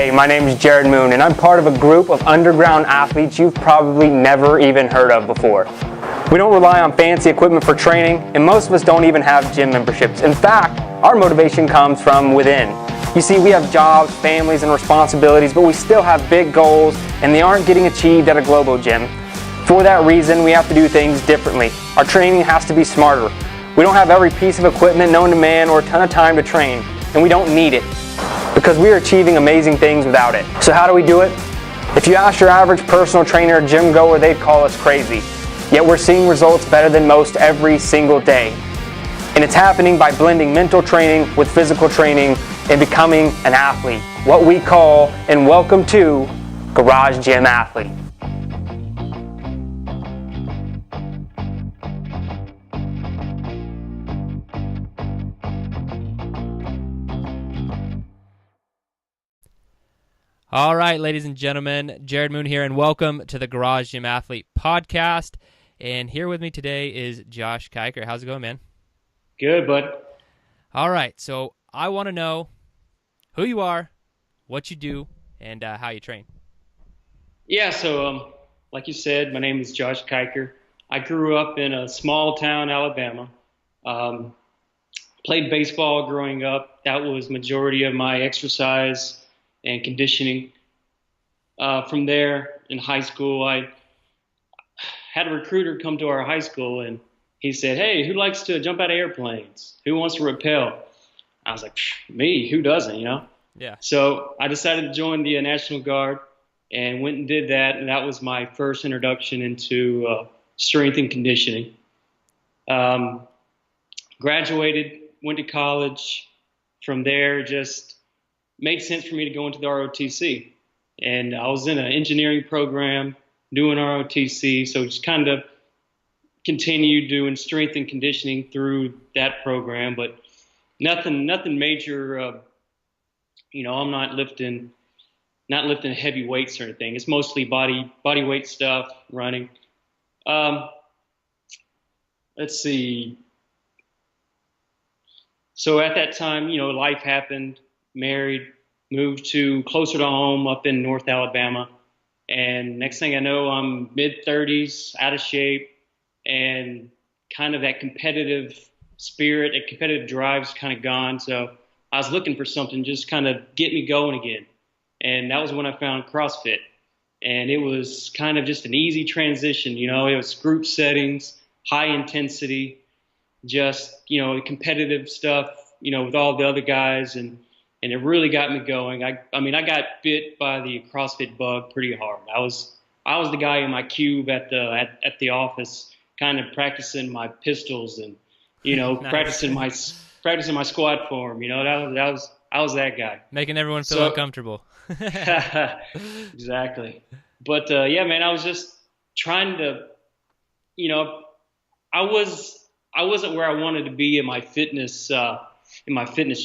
Hey, my name is Jared Moon, and I'm part of a group of underground athletes you've probably never even heard of before. We don't rely on fancy equipment for training, and most of us don't even have gym memberships. In fact, our motivation comes from within. You see, we have jobs, families, and responsibilities, but we still have big goals, and they aren't getting achieved at a global gym. For that reason, we have to do things differently. Our training has to be smarter. We don't have every piece of equipment known to man or a ton of time to train, and we don't need it, because we are achieving amazing things without it. So how do we do it? If you ask your average personal trainer or gym goer, they'd call us crazy. Yet we're seeing results better than most every single day. And it's happening by blending mental training with physical training and becoming an athlete. What we call, and welcome to, Garage Gym Athlete. All right, ladies and gentlemen, Jared Moon here, and welcome to the Garage Gym Athlete podcast. And here with me today is Josh Kiker. How's it going, man? Good, bud. All right, so I want to know who you are, what you do, and how you train. Yeah, so like you said, my name is Josh Kiker. I grew up in a small town, Alabama. Played baseball growing up. That was majority of my exercise and conditioning. From there, in high school, I had a recruiter come to our high school, and he said, "Hey, who likes to jump out of airplanes? Who wants to rappel?" I was like, "Me? Who doesn't?" Yeah. So I decided to join the National Guard and went and did that, and that was my first introduction into strength and conditioning. Graduated, went to college. From there, just made sense for me to go into the ROTC. And I was in an engineering program doing ROTC, so just kind of continued doing strength and conditioning through that program, but nothing major. I'm not lifting heavy weights or anything. It's mostly body weight stuff, running. Let's see. So at that time, life happened. Married, moved to closer to home up in North Alabama. And next thing I know, I'm mid-30s, out of shape, and kind of that competitive spirit, that competitive drive's kind of gone. So I was looking for something just kind of get me going again. And that was when I found CrossFit. And it was kind of just an easy transition. It was group settings, high intensity, just, competitive stuff, with all the other guys. And it really got me going. I got bit by the CrossFit bug pretty hard. I was the guy in my cube at the office, kind of practicing my pistols and nice. practicing my squat form. I was that guy. Making everyone feel uncomfortable. Exactly. But yeah, man, I was just trying to, I wasn't where I wanted to be in my fitness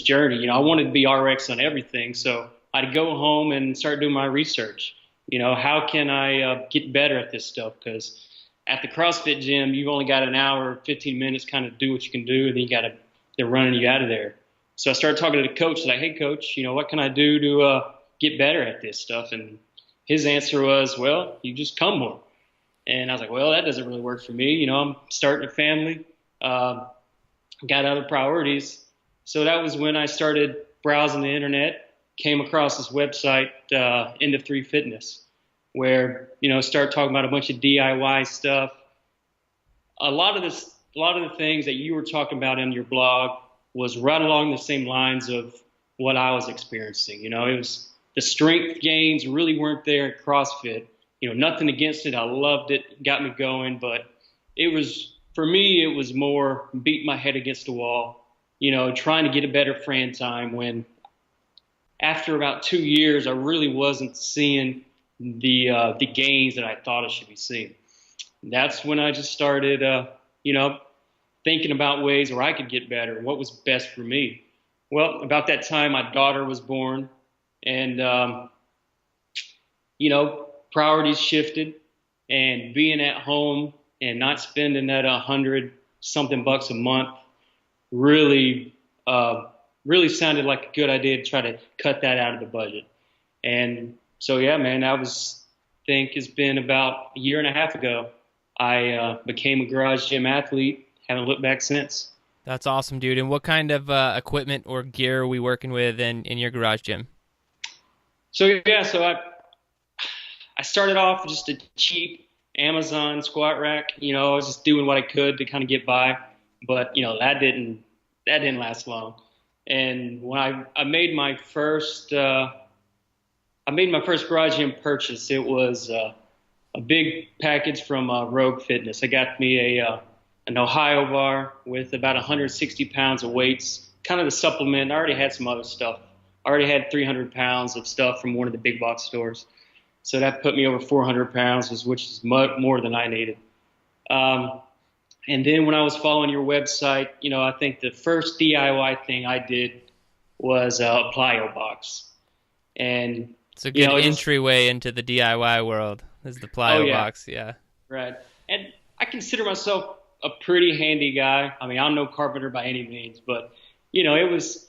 journey. I wanted to be RX on everything. So I'd go home and start doing my research. How can I get better at this stuff? Because at the CrossFit gym, you've only got an hour, 15 minutes kind of do what you can do, and then they're running you out of there. So I started talking to the coach, like, "Hey, coach, what can I do to get better at this stuff?" And his answer was, "Well, you just come more." And I was like, "Well, that doesn't really work for me. I'm starting a family, got other priorities." So that was when I started browsing the internet, came across this website, End of 3 Fitness, where, start talking about a bunch of DIY stuff. A lot of the things that you were talking about in your blog was right along the same lines of what I was experiencing. It was the strength gains really weren't there at CrossFit. Nothing against it. I loved it, got me going, but for me, it was more beat my head against the wall. Trying to get a better Fran time when after about 2 years, I really wasn't seeing the gains that I thought I should be seeing. That's when I just started, thinking about ways where I could get better and what was best for me. Well, about that time, my daughter was born, and, priorities shifted, and being at home and not spending that $100-something a month really sounded like a good idea to try to cut that out of the budget. And so, yeah, man, think it's been about a year and a half ago. I became a garage gym athlete. Haven't looked back since. That's awesome, dude. And what kind of equipment or gear are we working with in your garage gym? So, yeah, I started off with just a cheap Amazon squat rack. I was just doing what I could to kind of get by, but that didn't last long. And when I made my first garage gym purchase, it was a big package from Rogue Fitness. I got me an Ohio bar with about 160 pounds of weights, kind of the supplement. I already had some other stuff. I already had 300 pounds of stuff from one of the big box stores. So that put me over 400 pounds, which is more than I needed. And then when I was following your website, I think the first DIY thing I did was a plyo box. And it's a good entryway into the DIY world, is the plyo box. Yeah. Right. And I consider myself a pretty handy guy. I mean, I'm no carpenter by any means, but it was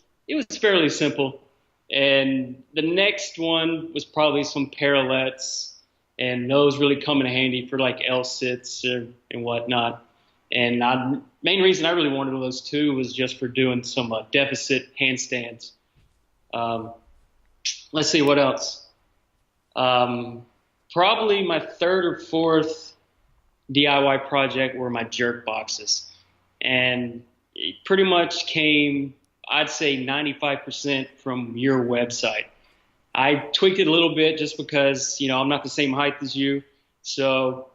fairly simple. And the next one was probably some parallettes, and those really come in handy for like L-sits and whatnot. And main reason I really wanted those too was just for doing some deficit handstands. Let's see what else. Probably my third or fourth DIY project were my jerk boxes. And it pretty much came, I'd say 95% from your website. I tweaked it a little bit just because, I'm not the same height as you. So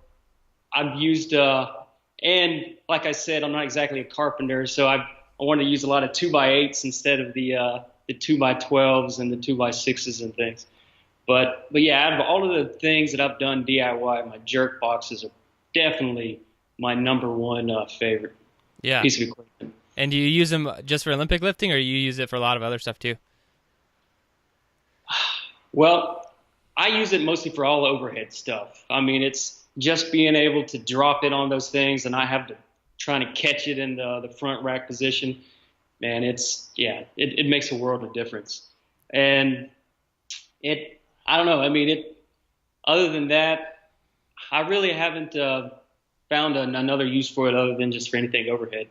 I've used, and like I said, I'm not exactly a carpenter. So I wanted to use a lot of 2x8s instead of the 2x12s and the 2x6s and things. But yeah, out of all of the things that I've done DIY, my jerk boxes are definitely my number one favorite piece of equipment. And do you use them just for Olympic lifting, or you use it for a lot of other stuff too? Well, I use it mostly for all overhead stuff. I mean, it's just being able to drop it on those things and I have to trying to catch it in the front rack position. Man, it makes a world of difference. And I don't know. I mean, other than that, I really haven't found another use for it other than just for anything overhead.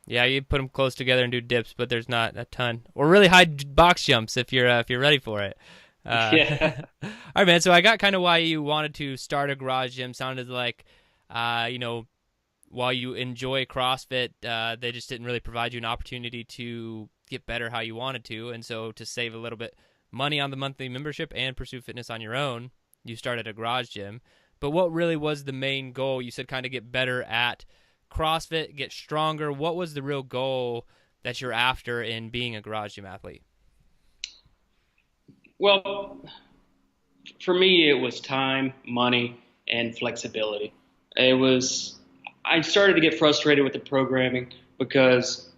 Yeah, you put them close together and do dips, but there's not a ton, or really high box jumps if you're ready for it. Yeah. All right, man. So I got kind of why you wanted to start a garage gym. Sounded like, while you enjoy CrossFit, they just didn't really provide you an opportunity to get better how you wanted to, and so to save a little bit money on the monthly membership and pursue fitness on your own, you started a garage gym. But what really was the main goal? You said kind of get better at CrossFit, get stronger. What was the real goal that you're after in being a garage gym athlete? Well, for me, it was time, money, and flexibility. I started to get frustrated with the programming because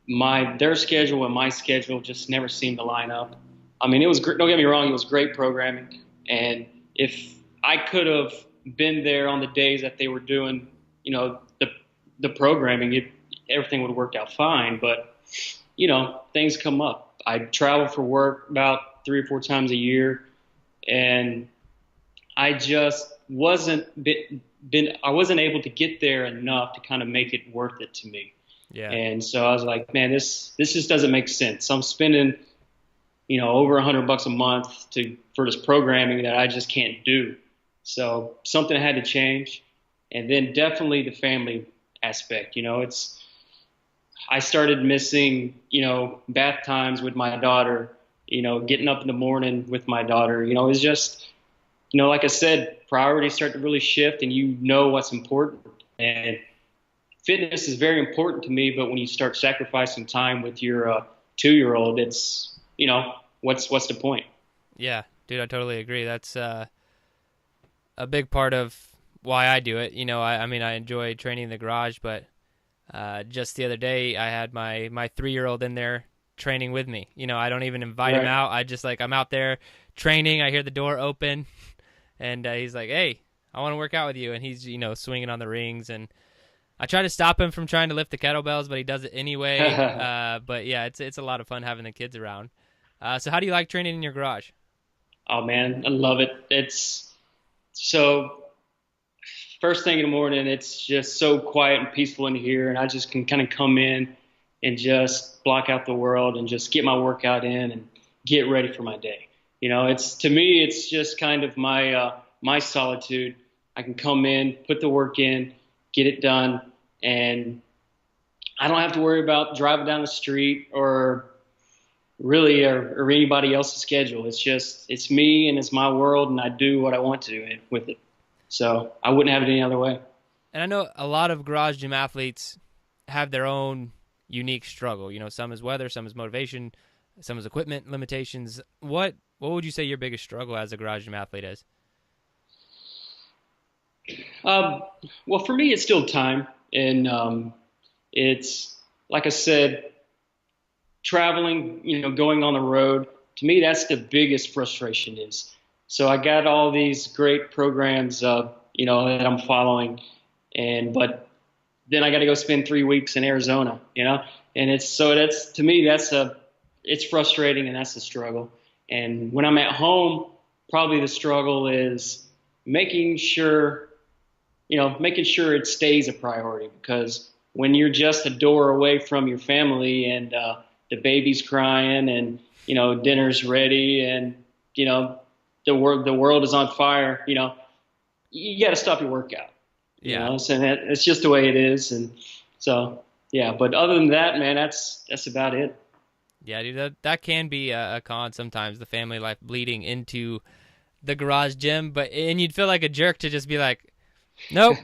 their schedule and my schedule just never seemed to line up. I mean, don't get me wrong, it was great programming. And if I could have been there on the days that they were doing, the programming, everything would have worked out fine. But, things come up. I travel for work about 3 or 4 times a year, and I just wasn't able to get there enough to kind of make it worth it to me. Yeah. And so I was like, man, this just doesn't make sense. I'm spending, over $100 a month for this programming that I just can't do. So something had to change. And then definitely the family aspect. I started missing, bath times with my daughter, getting up in the morning with my daughter. It's just, like I said, priorities start to really shift and what's important. And fitness is very important to me, but when you start sacrificing time with your 2-year-old, it's, what's the point? Yeah, dude, I totally agree. That's a big part of why I do it. I mean, I enjoy training in the garage, but just the other day I had my 3-year-old in there training with me. I don't even invite him out. I'm out there training. I hear the door open and he's like, "Hey, I want to work out with you." And he's, swinging on the rings, and I try to stop him from trying to lift the kettlebells, but he does it anyway. But yeah, it's a lot of fun having the kids around. So how do you like training in your garage? Oh man, I love it. It's so first thing in the morning, it's just so quiet and peaceful in here, and I just can kind of come in and just block out the world and just get my workout in and get ready for my day. It's to me, it's just kind of my solitude. I can come in, put the work in, get it done, and I don't have to worry about driving down the street or really or anybody else's schedule. It's me and it's my world, and I do what I want to with it. So I wouldn't have it any other way. And I know a lot of garage gym athletes have their own unique struggle. Some is weather, some is motivation, some is equipment limitations. What would you say your biggest struggle as a garage gym athlete is? Well, for me, it's still time, and it's like I said, traveling. Going on the road. To me, that's the biggest frustration is. So I got all these great programs, that I'm following, but then I got to go spend 3 weeks in Arizona, and that's to me it's frustrating, and that's the struggle. And when I'm at home, probably the struggle is making sure it stays a priority, because when you're just a door away from your family and the baby's crying and dinner's ready and the world is on fire, you got to stop your workout. Yeah. So it's just the way it is. And so, yeah, but other than that, man, that's about it. Yeah, dude, that can be a con sometimes, the family life bleeding into the garage gym, and you'd feel like a jerk to just be like, nope,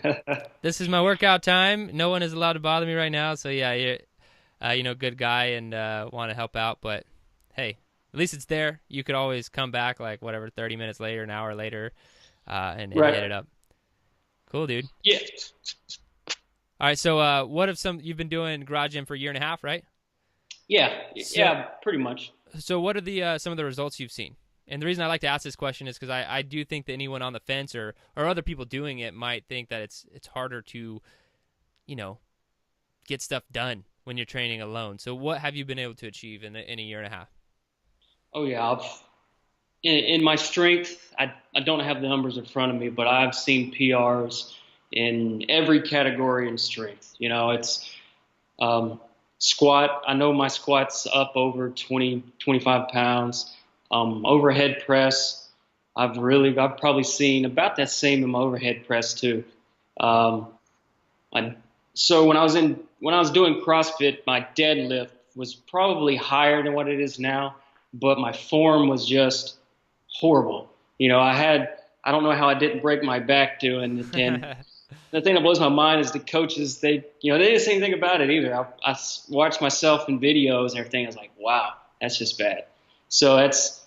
this is my workout time. No one is allowed to bother me right now. So yeah, you're good guy and want to help out, but hey, at least it's there. You could always come back 30 minutes later, an hour later, and Right. hit it up. Cool, dude. Yeah. All right, so what if you've been doing garage gym for a year and a half, right? Yeah. Yeah, pretty much. So what are some of the results you've seen? And the reason I like to ask this question is because I do think that anyone on the fence or other people doing it might think that it's harder to, get stuff done when you're training alone. So what have you been able to achieve in a year and a half? Oh yeah. In my strength, I don't have the numbers in front of me, but I've seen PRs in every category in strength. It's squat. I know my squat's up over 25 pounds. Overhead press, I've probably seen about that same in my overhead press too. So when I was doing CrossFit, my deadlift was probably higher than what it is now, but my form was just horrible. I don't know how I didn't break my back doing it. And the thing that blows my mind is the coaches, they didn't say anything about it either. I watched myself in videos and everything. I was like, wow, that's just bad. So that's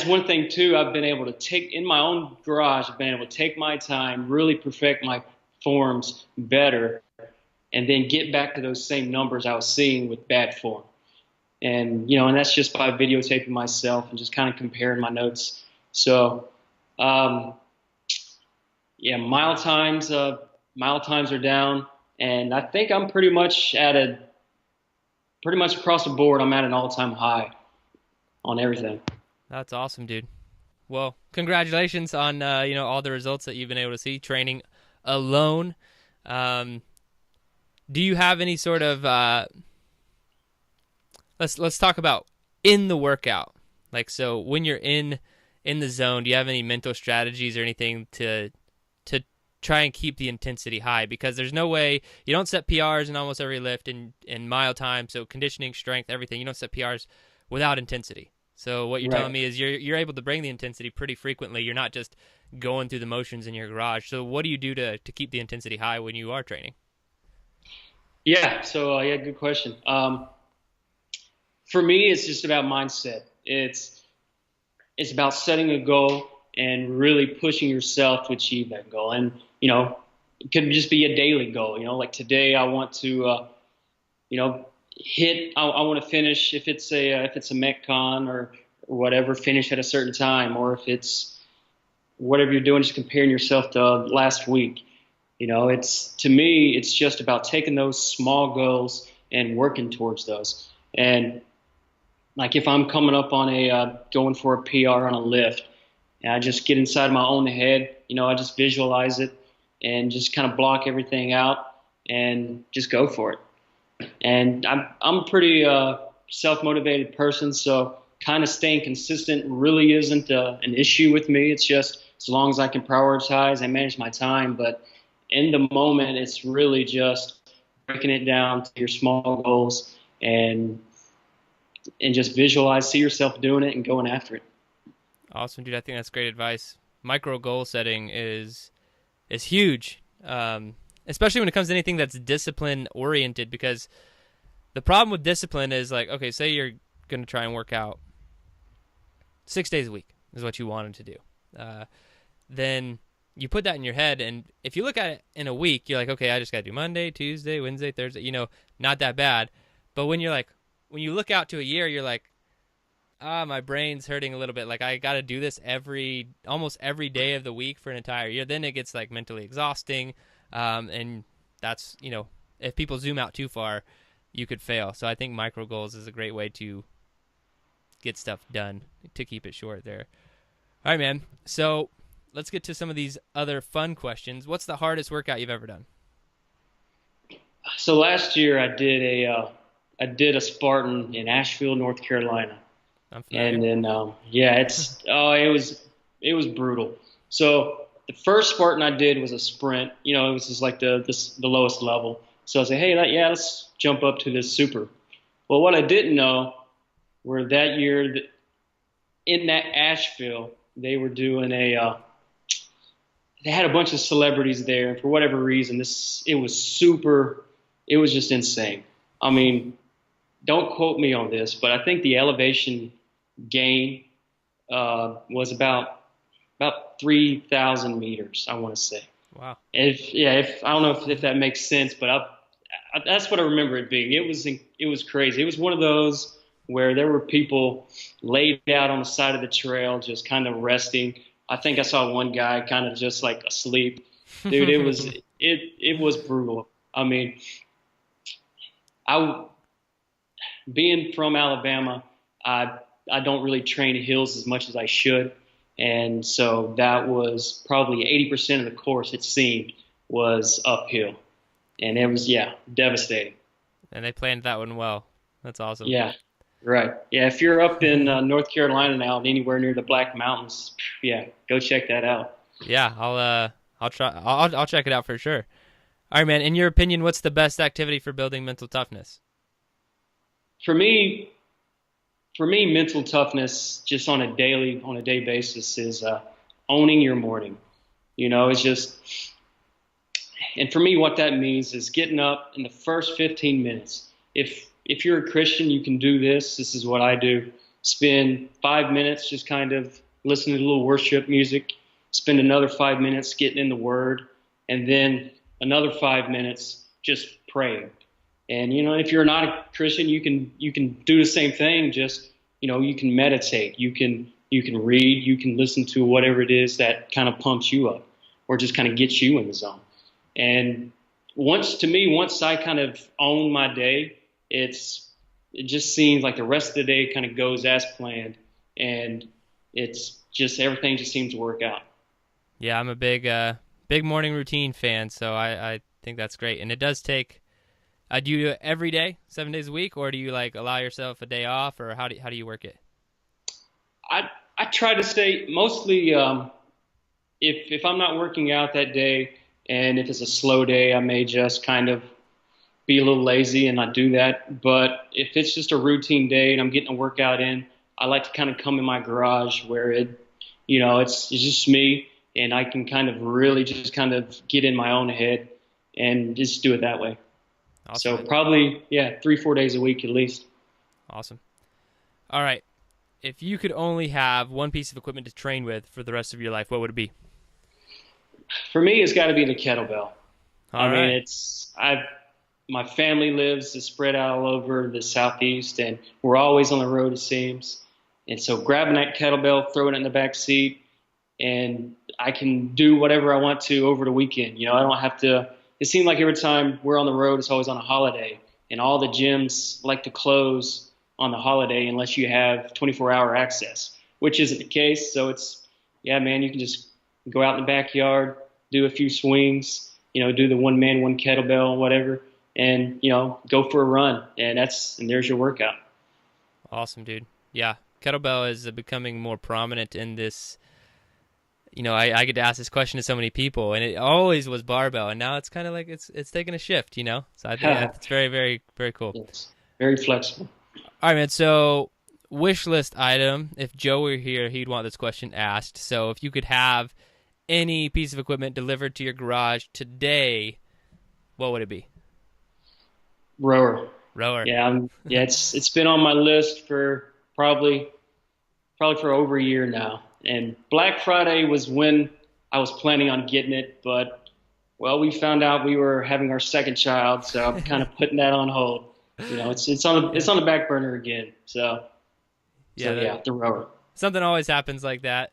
one thing too. I've been able to take in my own garage. I've been able to take my time, really perfect my forms better, and then get back to those same numbers I was seeing with bad form. And and that's just by videotaping myself and just kind of comparing my notes. So, yeah, mile times are down, and I think I'm pretty much across the board. I'm at an all-time high on everything. That's awesome, dude. Well, congratulations on all the results that you've been able to see training alone. Do you have any sort of let's talk about in the workout? So when you're in the zone, do you have any mental strategies or anything to try and keep the intensity high? Because there's no way you don't set PRs in almost every lift in mile time. So conditioning, strength, everything, you don't set PRs without intensity. So what you're telling me is you're able to bring the intensity pretty frequently. You're not just going through the motions in your garage. So what do you do to keep the intensity high when you are training? Yeah. So good question. For me, it's just about mindset. It's about setting a goal and really pushing yourself to achieve that goal. And it could just be a daily goal. Like today, I want to I want to finish, if it's a Metcon or whatever, finish at a certain time, or if it's whatever you're doing, just comparing yourself to last week. To me, it's just about taking those small goals and working towards those. And like if I'm coming up on going for a PR on a lift, and I just get inside my own head, I just visualize it and just kind of block everything out and just go for it. And I'm a pretty self-motivated person, so kind of staying consistent really isn't an issue with me. It's just as long as I can prioritize and manage my time. But in the moment, it's really just breaking it down to your small goals and just visualize, see yourself doing it and going after it. Awesome, dude. I think that's great advice. Micro goal setting is huge, especially when it comes to anything that's discipline oriented, because the problem with discipline is like, okay, say you're going to try and work out 6 days a week is what you wanted to do. Then you put that in your head, and if you look at it in a week, you're like, okay, I just got to do Monday, Tuesday, Wednesday, Thursday, not that bad. But when you look out to a year, you're like, my brain's hurting a little bit. Like I got to do this almost every day of the week for an entire year. Then it gets like mentally exhausting. And that's, if people zoom out too far, you could fail. So I think micro goals is a great way to get stuff done, to keep it short there. All right, man. So let's get to some of these other fun questions. What's the hardest workout you've ever done? So last year I did a Spartan in Asheville, North Carolina. And then, it was brutal. So the first Spartan I did was a sprint. It was just like the lowest level. So I said, hey, let's jump up to this super. Well, what I didn't know were that year in that Asheville, they were doing they had a bunch of celebrities there. And for whatever reason, it was just insane. I mean, don't quote me on this, but I think the elevation gain was about 3,000 meters, I want to say. Wow. If I don't know if that makes sense, but that's what I remember it being. It was crazy. It was one of those where there were people laid out on the side of the trail just kind of resting. I think I saw one guy kind of just like asleep. Dude, it was brutal. I mean, being from Alabama, I don't really train hills as much as I should. And so that was probably 80% of the course, it seemed, was uphill. And it was, devastating. And they planned that one well. That's awesome. Yeah, right. Yeah, if you're up in North Carolina now, anywhere near the Black Mountains, go check that out. Yeah, I'll try. I'll check it out for sure. All right, man. In your opinion, what's the best activity for building mental toughness? For me, mental toughness just on a day basis is owning your morning. It's just, and for me, what that means is getting up in the first 15 minutes. If you're a Christian, you can do this. This is what I do. Spend 5 minutes just kind of listening to a little worship music. Spend another 5 minutes getting in the Word, and then another 5 minutes just praying. And if you're not a Christian, you can do the same thing. Just you can meditate, you can read, you can listen to whatever it is that kind of pumps you up, or just kind of gets you in the zone. And once I kind of own my day, it just seems like the rest of the day kind of goes as planned, and it's just everything just seems to work out. Yeah, I'm a big morning routine fan, so I think that's great. And it does take. Do you do it every day, 7 days a week, or do you allow yourself a day off, or how do you work it? I try to stay mostly if I'm not working out that day, and if it's a slow day, I may just kind of be a little lazy and not do that. But if it's just a routine day and I'm getting a workout in, I like to kind of come in my garage where it's just me, and I can kind of really just kind of get in my own head and just do it that way. Awesome. So probably, 3-4 days a week at least. Awesome. All right. If you could only have one piece of equipment to train with for the rest of your life, what would it be? For me, it's got to be the kettlebell. All right. mean, my family is spread out all over the Southeast, and we're always on the road, it seems. And so grabbing that kettlebell, throwing it in the back seat, and I can do whatever I want to over the weekend. I don't have to. It seems like every time we're on the road, it's always on a holiday, and all the gyms like to close on the holiday unless you have 24-hour access, which isn't the case. So it's, yeah, man, you can just go out in the backyard, do a few swings, do the one man, one kettlebell, whatever, and, go for a run. And there's your workout. Awesome, dude. Yeah. Kettlebell is becoming more prominent in this. I get to ask this question to so many people, and it always was barbell, and now it's kind of like it's taking a shift, So I think it's very, very, very cool. Yes. Very flexible. All right, man. So wish list item. If Joe were here, he'd want this question asked. So if you could have any piece of equipment delivered to your garage today, what would it be? Rower. Yeah. Yeah. It's been on my list for probably for over a year now. And Black Friday was when I was planning on getting it, but we found out we were having our second child, so I'm kind of putting that on hold. It's on the back burner again. So the rower. Something always happens like that,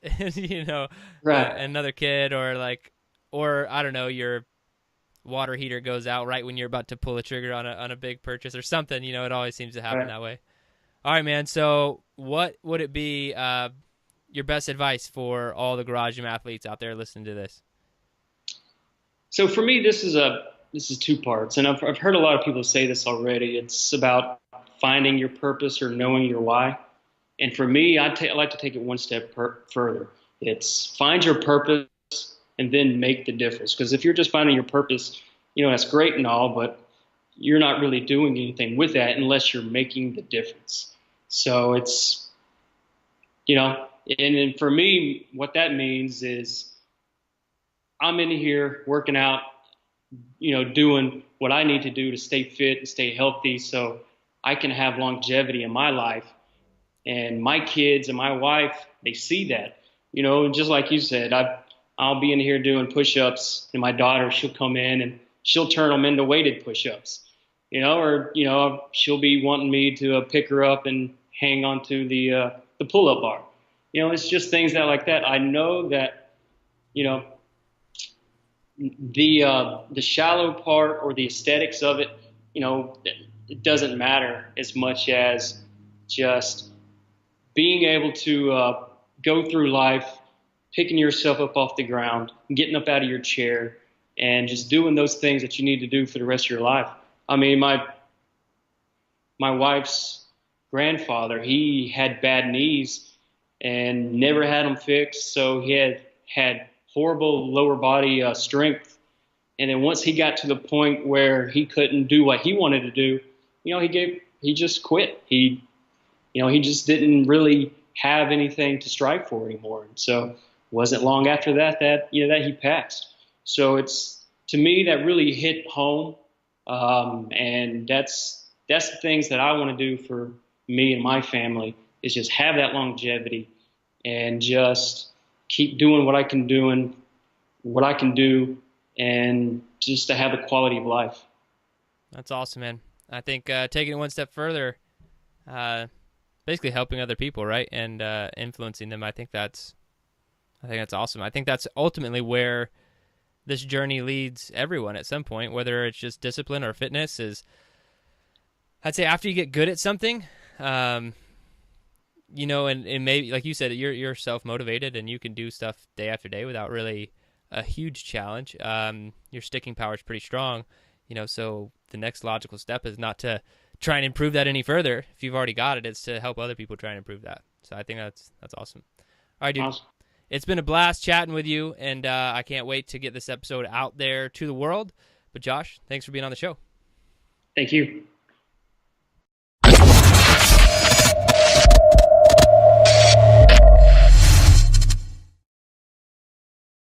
Right. Another kid or I don't know, your water heater goes out right when you're about to pull the trigger on a big purchase or something. It always seems to happen that way. All right, man. So what would it be? Your best advice for all the garage gym athletes out there listening to this? So for me, this is two parts, and I've heard a lot of people say this already. It's about finding your purpose or knowing your why. And for me, I like to take it one step further. It's find your purpose and then make the difference. Because if you're just finding your purpose, that's great and all, but you're not really doing anything with that unless you're making the difference. So it's, and for me, what that means is I'm in here working out, doing what I need to do to stay fit and stay healthy so I can have longevity in my life. And my kids and my wife, they see that, and just like you said, I'll be in here doing push-ups, and my daughter, she'll come in and she'll turn them into weighted push-ups, or she'll be wanting me to pick her up and hang onto the pull-up bar. It's just things like that. I know that, the shallow part or the aesthetics of it, it doesn't matter as much as just being able to go through life, picking yourself up off the ground, getting up out of your chair, and just doing those things that you need to do for the rest of your life. I mean, my wife's grandfather, he had bad knees and never had them fixed, so he had horrible lower body strength. And then once he got to the point where he couldn't do what he wanted to do, he just quit. He just didn't really have anything to strive for anymore. And so it wasn't long after that he passed. So it's, to me, that really hit home. And that's the things that I want to do for me and my family, is just have that longevity and just keep doing what I can do and just to have the quality of life. That's awesome, man. I think taking it one step further, basically helping other people, right, and influencing them. I think that's awesome. I think that's ultimately where this journey leads everyone at some point, whether it's just discipline or fitness. Is, I'd say, after you get good at something, and maybe, like you said, you're self-motivated and you can do stuff day after day without really a huge challenge. Your sticking power is pretty strong, so the next logical step is not to try and improve that any further. If you've already got it, it's to help other people try and improve that. So I think that's awesome. All right, dude. Awesome. It's been a blast chatting with you, and I can't wait to get this episode out there to the world. But Josh, thanks for being on the show. Thank you.